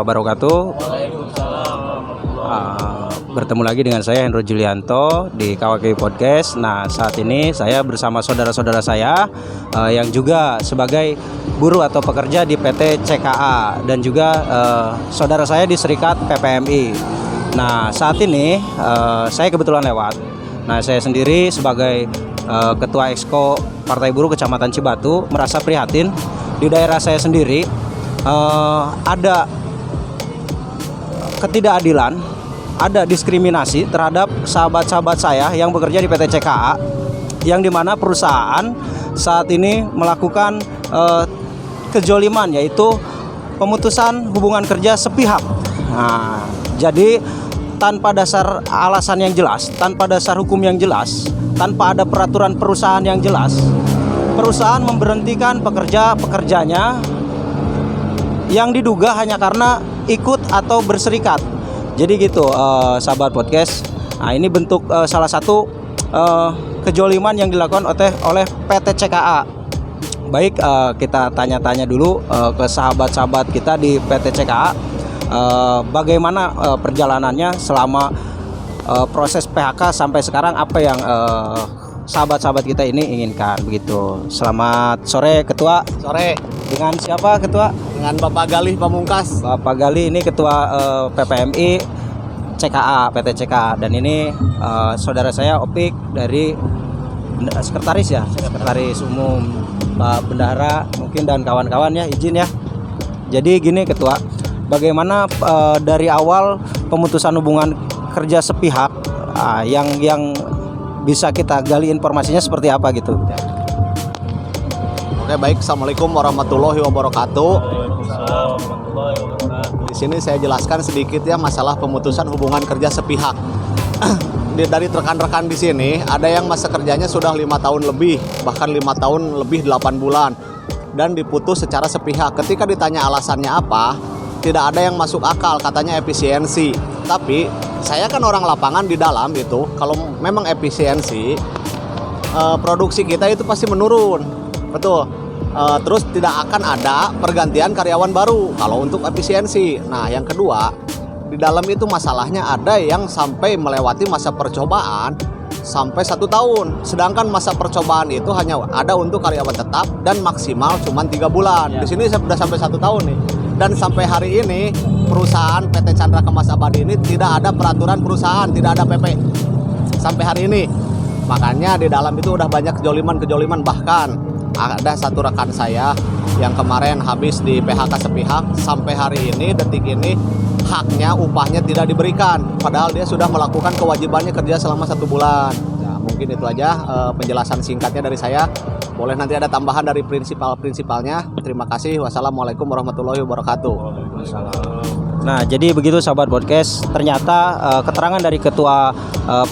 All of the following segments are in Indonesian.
wabarakatuh. Bertemu lagi dengan saya Hendro Julianto di KWKI Podcast. Nah, saat ini saya bersama saudara-saudara saya yang juga sebagai buruh atau pekerja di PT CKA dan juga saudara saya di Serikat PPMI. Nah, saat ini saya kebetulan lewat. Nah, saya sendiri sebagai Ketua Exco Partai Buruh Kecamatan Cibatu merasa prihatin di daerah saya sendiri ada ketidakadilan, ada diskriminasi terhadap sahabat-sahabat saya yang bekerja di PT CKA, yang dimana perusahaan saat ini melakukan kejoliman, yaitu pemutusan hubungan kerja sepihak. Nah, jadi tanpa dasar alasan yang jelas, tanpa dasar hukum yang jelas, tanpa ada peraturan perusahaan yang jelas, perusahaan memberhentikan pekerjanya yang diduga hanya karena ikut atau berserikat. Jadi gitu, sahabat podcast. Nah, ini bentuk salah satu kejoliman yang dilakukan oleh PT CKA. Baik, kita tanya-tanya dulu ke sahabat-sahabat kita di PT CKA, bagaimana perjalanannya selama proses PHK sampai sekarang, apa yang sahabat-sahabat kita ini inginkan begitu. Selamat sore Ketua. Sore. Dengan siapa Ketua? Dengan Bapak Galih Pamungkas. Bapak Galih ini Ketua PPMI CKA, PT CKA, dan ini saudara saya Opik dari sekretaris ya, sekretaris umum Pak Bendahara mungkin dan kawan-kawan ya, izin ya. Jadi gini Ketua, bagaimana dari awal pemutusan hubungan kerja sepihak yang bisa kita gali informasinya seperti apa gitu? Oke, baik. Assalamualaikum warahmatullahi wabarakatuh. Di sini saya jelaskan sedikit ya masalah pemutusan hubungan kerja sepihak. Dari rekan-rekan di sini ada yang masa kerjanya sudah 5 tahun lebih, bahkan 5 tahun lebih 8 bulan, dan diputus secara sepihak. Ketika ditanya alasannya apa, tidak ada yang masuk akal, katanya efisiensi. Tapi saya kan orang lapangan di dalam itu, kalau memang efisiensi, produksi kita itu pasti menurun. Betul. Terus tidak akan ada pergantian karyawan baru kalau untuk efisiensi. Nah, yang kedua, di dalam itu masalahnya ada yang sampai melewati masa percobaan sampai 1 tahun. Sedangkan masa percobaan itu hanya ada untuk karyawan tetap dan maksimal cuma 3 bulan. Di sini sudah sampai 1 tahun nih. Dan sampai hari ini perusahaan PT Chandra Kemas Abadi ini tidak ada peraturan perusahaan, tidak ada PP sampai hari ini. Makanya di dalam itu udah banyak kejoliman, bahkan ada satu rekan saya yang kemarin habis di PHK sepihak, sampai hari ini, detik ini, haknya, upahnya tidak diberikan, padahal dia sudah melakukan kewajibannya kerja selama 1 bulan. Nah, mungkin itu aja penjelasan singkatnya dari saya. Boleh nanti ada tambahan dari prinsipalnya. Terima kasih. Wassalamualaikum warahmatullahi wabarakatuh. Nah, jadi begitu sahabat podcast. Ternyata keterangan dari Ketua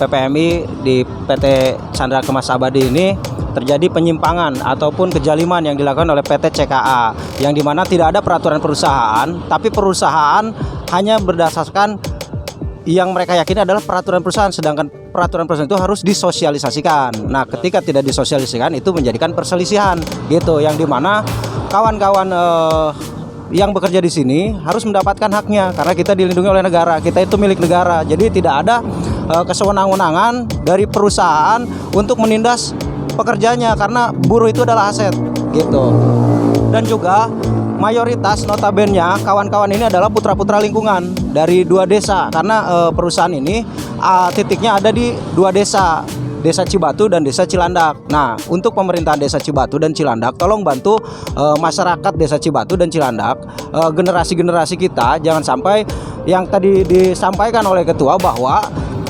PPMI di PT Chandra Kemas Abadi ini terjadi penyimpangan ataupun kejaliman yang dilakukan oleh PT CKA, yang dimana tidak ada peraturan perusahaan, tapi perusahaan hanya berdasarkan yang mereka yakini adalah peraturan perusahaan, sedangkan peraturan perusahaan itu harus disosialisasikan. Nah, ketika tidak disosialisasikan itu menjadikan perselisihan gitu, yang dimana kawan-kawan yang bekerja di sini harus mendapatkan haknya karena kita dilindungi oleh negara, kita itu milik negara. Jadi tidak ada kesewenang-wenangan dari perusahaan untuk menindas pekerjanya karena buruh itu adalah aset gitu. Dan juga mayoritas notabene kawan-kawan ini adalah putra-putra lingkungan dari 2 desa karena perusahaan ini titiknya ada di 2 desa, Desa Cibatu dan Desa Cilandak. Nah, untuk pemerintahan Desa Cibatu dan Cilandak, tolong bantu masyarakat Desa Cibatu dan Cilandak, generasi-generasi kita, jangan sampai yang tadi disampaikan oleh Ketua bahwa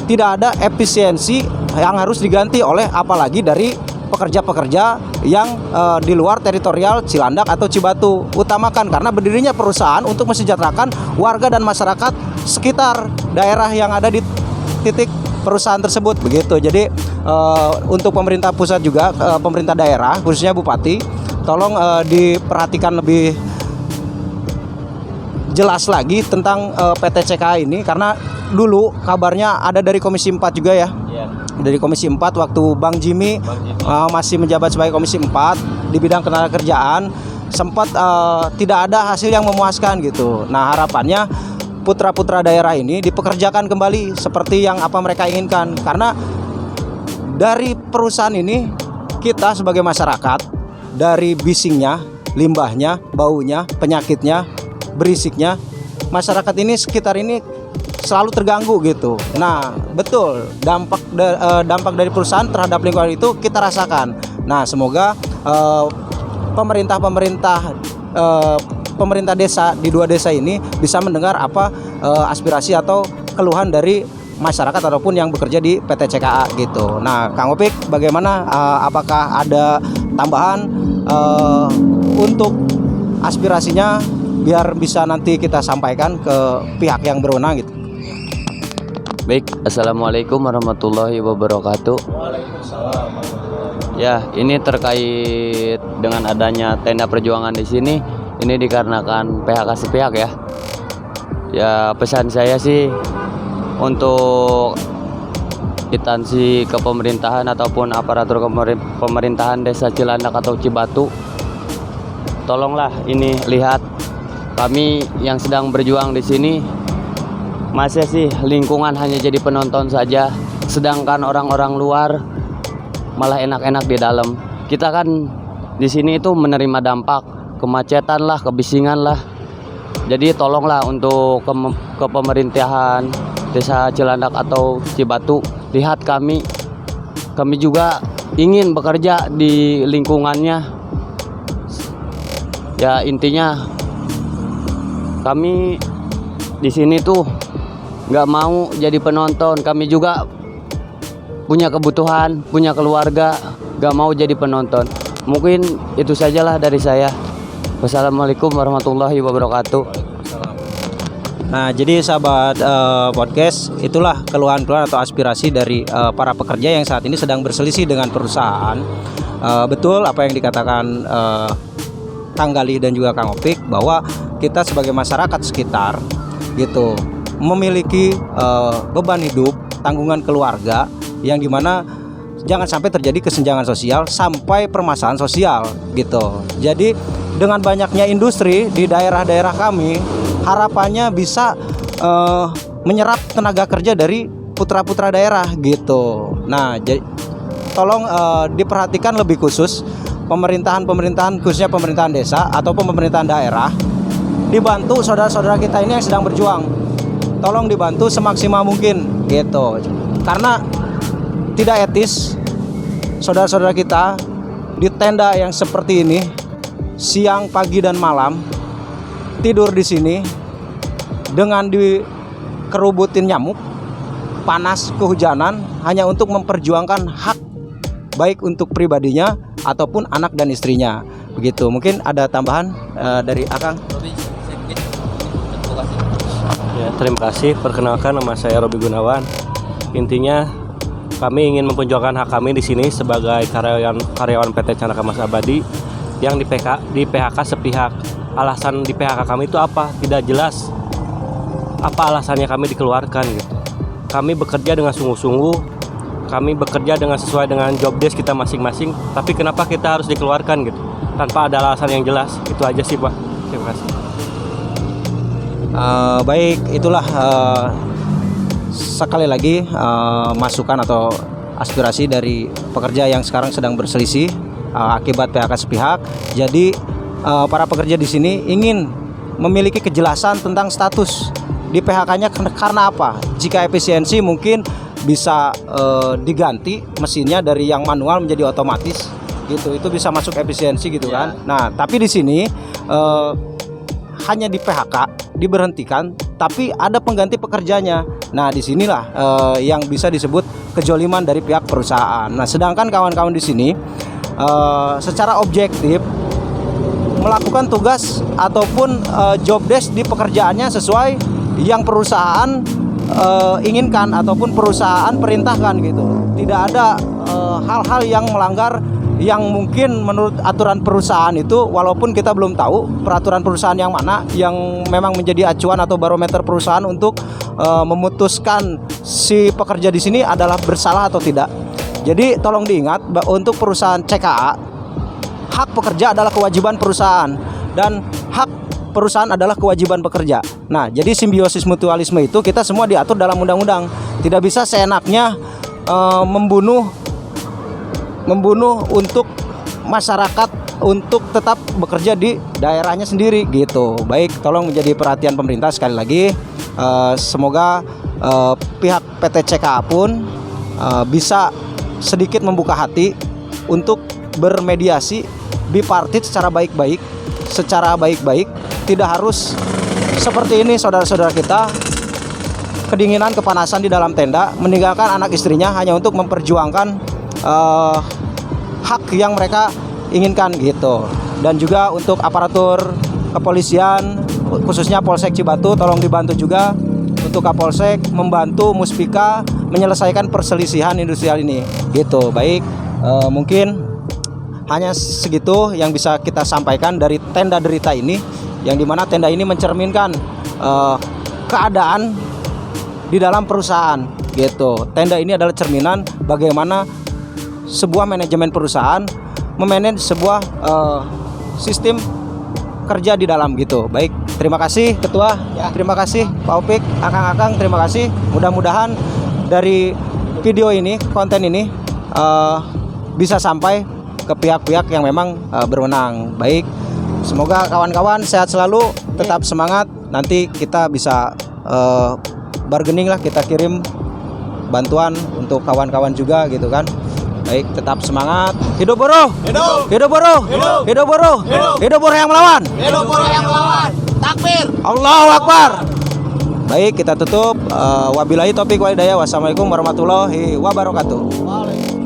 tidak ada efisiensi yang harus diganti oleh apalagi dari pekerja-pekerja yang di luar teritorial Cilandak atau Cibatu. Utamakan karena berdirinya perusahaan untuk mesejahterakan warga dan masyarakat sekitar daerah yang ada di titik perusahaan tersebut begitu. Jadi untuk pemerintah pusat juga, pemerintah daerah khususnya Bupati, tolong diperhatikan lebih jelas lagi tentang PT CKA ini, karena dulu kabarnya ada dari Komisi 4 juga ya. Dari Komisi 4 waktu Bang Jimmy masih menjabat sebagai Komisi 4 di bidang ketenagakerjaan, sempat tidak ada hasil yang memuaskan gitu. Nah, harapannya putra-putra daerah ini dipekerjakan kembali seperti yang apa mereka inginkan, karena dari perusahaan ini kita sebagai masyarakat, dari bisingnya, limbahnya, baunya, penyakitnya, berisiknya, masyarakat ini sekitar ini selalu terganggu gitu. Nah, betul, dampak dari perusahaan terhadap lingkungan itu kita rasakan. Nah, semoga pemerintah desa di 2 desa ini bisa mendengar apa aspirasi atau keluhan dari masyarakat ataupun yang bekerja di PT CKA gitu. Nah, Kang Opik, bagaimana? Apakah ada tambahan untuk aspirasinya biar bisa nanti kita sampaikan ke pihak yang berwenang gitu? Baik, Assalamualaikum warahmatullahi wabarakatuh. Ya, ini terkait dengan adanya tenda perjuangan di sini. Ini dikarenakan PHK sepihak ya. Ya, pesan saya sih untuk instansi kepemerintahan ataupun aparatur pemerintahan Desa Cilandak atau Cibatu, tolonglah ini lihat kami yang sedang berjuang di sini. Masa sih lingkungan hanya jadi penonton saja, sedangkan orang-orang luar malah enak-enak di dalam. Kita kan di sini itu menerima dampak kemacetan lah, kebisingan lah. Jadi tolonglah untuk ke pemerintahan Desa Cilandak atau Cibatu, lihat kami juga ingin bekerja di lingkungannya. Ya, intinya kami di sini tuh nggak mau jadi penonton. Kami juga punya kebutuhan, punya keluarga, nggak mau jadi penonton. Mungkin itu sajalah dari saya. Wassalamualaikum warahmatullahi wabarakatuh. Nah, jadi sahabat podcast, itulah keluhan-keluhan atau aspirasi dari para pekerja yang saat ini sedang berselisih dengan perusahaan. Betul apa yang dikatakan Kang Galih dan juga Kang Opik, bahwa kita sebagai masyarakat sekitar gitu memiliki beban hidup, tanggungan keluarga yang dimana jangan sampai terjadi kesenjangan sosial sampai permasalahan sosial gitu. Jadi dengan banyaknya industri di daerah-daerah kami, harapannya bisa menyerap tenaga kerja dari putra-putra daerah gitu. Nah, tolong diperhatikan lebih khusus pemerintahan khususnya pemerintahan desa ataupun pemerintahan daerah, dibantu saudara-saudara kita ini yang sedang berjuang. Tolong dibantu semaksimal mungkin gitu. Karena tidak etis saudara-saudara kita di tenda yang seperti ini siang, pagi dan malam tidur di sini dengan dikerubutin nyamuk, panas, kehujanan, hanya untuk memperjuangkan hak baik untuk pribadinya ataupun anak dan istrinya. Begitu. Mungkin ada tambahan dari Akang. Ya, terima kasih. Perkenalkan, nama saya Robi Gunawan. Intinya kami ingin memperjuangkan hak kami di sini sebagai karyawan PT Chandra Kemas Abadi yang di PHK sepihak. Alasan di PHK kami itu apa? Tidak jelas. Apa alasannya kami dikeluarkan gitu. Kami bekerja dengan sungguh-sungguh, kami bekerja dengan sesuai dengan job desk kita masing-masing, tapi kenapa kita harus dikeluarkan gitu? Tanpa ada alasan yang jelas. Itu aja sih, Pak. Terima kasih. Baik, itulah sekali lagi masukan atau aspirasi dari pekerja yang sekarang sedang berselisih akibat PHK sepihak. Jadi para pekerja di sini ingin memiliki kejelasan tentang status di PHK-nya karena apa? Jika efisiensi mungkin bisa diganti mesinnya dari yang manual menjadi otomatis gitu. Itu bisa masuk efisiensi gitu kan. Nah, tapi di sini hanya di PHK diberhentikan, tapi ada pengganti pekerjanya. Nah, disinilah yang bisa disebut kejoliman dari pihak perusahaan. Nah, sedangkan kawan-kawan di sini secara objektif melakukan tugas ataupun job desk di pekerjaannya sesuai yang perusahaan inginkan ataupun perusahaan perintahkan gitu. Tidak ada hal-hal yang melanggar yang mungkin menurut aturan perusahaan itu, walaupun kita belum tahu peraturan perusahaan yang mana yang memang menjadi acuan atau barometer perusahaan untuk memutuskan si pekerja di sini adalah bersalah atau tidak. Jadi tolong diingat untuk perusahaan CKA hak pekerja adalah kewajiban perusahaan dan hak perusahaan adalah kewajiban pekerja. Nah, jadi simbiosis mutualisme itu kita semua diatur dalam undang-undang. Tidak bisa seenaknya membunuh untuk masyarakat untuk tetap bekerja di daerahnya sendiri gitu. Baik, tolong menjadi perhatian pemerintah sekali lagi. Semoga pihak PT CKA pun bisa sedikit membuka hati untuk bermediasi bipartit secara baik-baik, tidak harus seperti ini saudara-saudara kita, kedinginan kepanasan di dalam tenda, meninggalkan anak istrinya hanya untuk memperjuangkan hak yang mereka inginkan gitu. Dan juga untuk aparatur kepolisian khususnya Polsek Cibatu, tolong dibantu juga untuk Kapolsek membantu Muspika menyelesaikan perselisihan industrial ini gitu. Baik, mungkin hanya segitu yang bisa kita sampaikan dari tenda derita ini, yang dimana tenda ini mencerminkan keadaan di dalam perusahaan gitu. Tenda ini adalah cerminan bagaimana sebuah manajemen perusahaan memanage sebuah sistem kerja di dalam gitu. Baik, terima kasih Ketua, terima kasih Pak Opik, Akang-akang, terima kasih. Mudah-mudahan dari video ini, konten ini bisa sampai ke pihak-pihak yang memang berwenang. Baik, semoga kawan-kawan sehat selalu, tetap semangat. Nanti kita bisa bargaining lah, kita kirim bantuan untuk kawan-kawan juga gitu kan. Baik, tetap semangat. Hidup buruh. Hidup. Hidup buruh. Hidup. Hidup buruh. Hidup. Hidup buruh yang melawan. Hidup buruh yang melawan. Takbir. Allahu Akbar. Baik, kita tutup. Wabillahi taufiq wal hidayah. Wassalamualaikum warahmatullahi wabarakatuh. Waalaikumsalam.